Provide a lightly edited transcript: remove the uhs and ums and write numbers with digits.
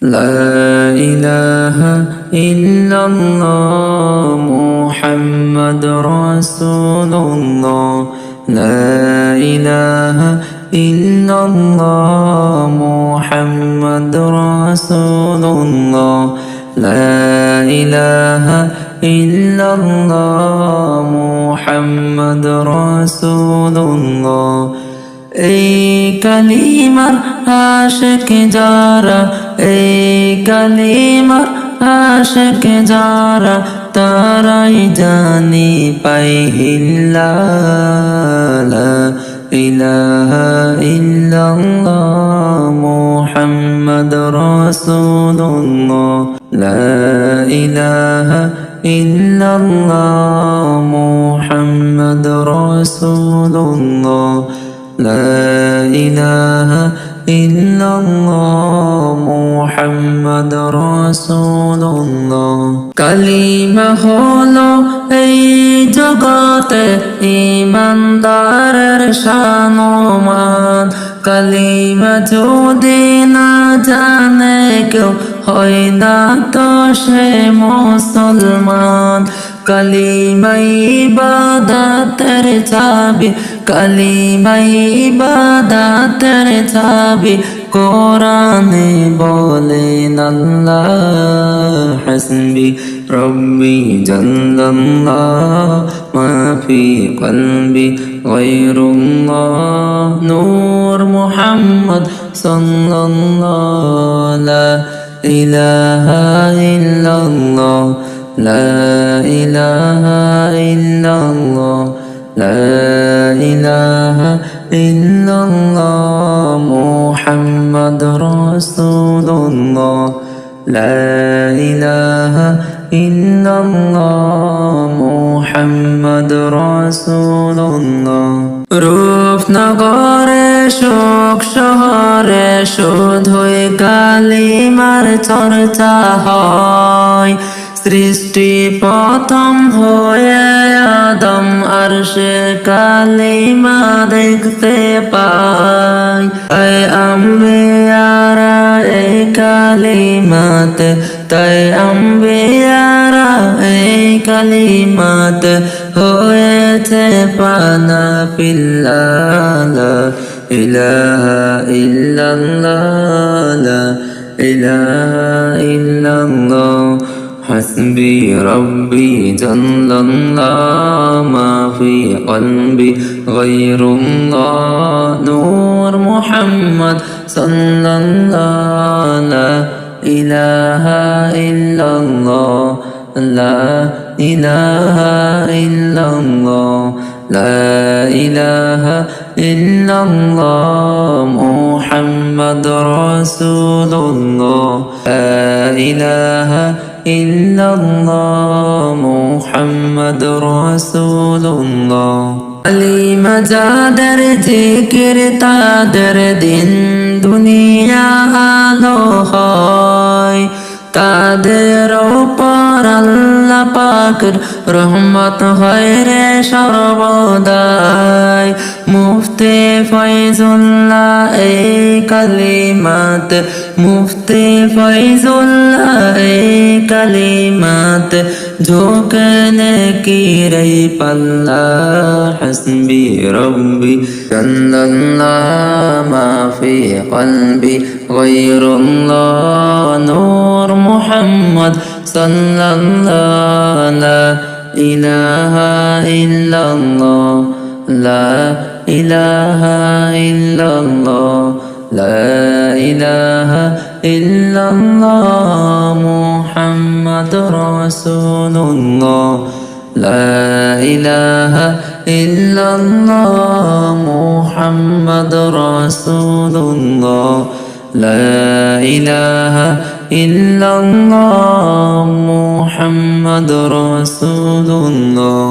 لا إله إلا الله محمد رسول الله لا إله إلا الله محمد رسول الله لا إله إلا الله محمد رسول الله এই কালিমার আশিক যারা এই কালিমার আশিক যারা তারাই জানি পাইহিল্লা লা ইলাহা ইল্লাল্লাহ মুহাম্মাদুর রাসূলুল্লাহ লা ইলাহা ইল্লাল্লাহ মুহাম্মাদুর রাসূলুল্লাহ لا إله إلا الله محمد رسول الله কালিমা হলো এই জগতে ঈমানদারের শান-ও-মান কালিমা যদি না জানে কেউ হয় না তো সে মুসলমান কালিমা ইবাদতের চাবি কালিমা ইবাদতের চাবি কোরআনে বলেন আল্লাহ হাসবি রব্বি জাল্লাল্লাহ মা ফি কলবি গায়রুল্লাহ নূর মুহাম্মদ সাল্লাল্লাহু লা ইলাহা ইল্লাল্লাহ لا إله إلا الله لا إله إلا الله محمد رسول الله لا إله إلا الله محمد رسول الله রূপনগরে শোক শহরে শুধুই কালিমার চর্চা হয় সৃষ্টি প্রথম হয়ে আদম আরশে কালিমা দেখতে পায় এই আম্বিয়ারা এই কালিমাতে তাই আম্বিয়ারা এই কালিমাতে হয়েছে পানা পিল্লাহ লা ইলাহা ইল্লাল্লাহ লা ইলাহা ইল্লাল্লাহ حسبي ربي جل الله ما في قلبي غير الله نور محمد صلى الله لا إله إلا الله لا إله إلا الله لا إله إلا الله محمد رسول الله لا إله إلا الله محمد رسول الله কালিমা যাদের জিকির তাদের দিন দুনিয়া আলো হয় তাদের উপর আল্লাহ পাকের রহমত হয় রে সর্বদাই মুফতি ফয়জুল্লাহ এই কালিমাত মুফতি ফয়জুল্লাহ এই কালিমাত ঝোঁকনে কি রে পাল্লা হাসবি রব্বি জাল্লাল্লাহ মা ফি কলবি গায়রুল্লাহ নূর মুহাম্মদ সাল্লাল্লাহু লা ইলাহা ইল্লাল্লাহ লা ইলাহা ইল্লাল্লাহ লা ইলাহা ইল্লাল্লাহ মুহাম্মাদুর রাসূলুল্লাহ লা ইলাহা ইল্লাল্লাহ মুহাম্মাদুর রাসূলুল্লাহ লা ইলাহা ইল্লাল্লাহ মুহাম্মাদুর রাসূলুল্লাহ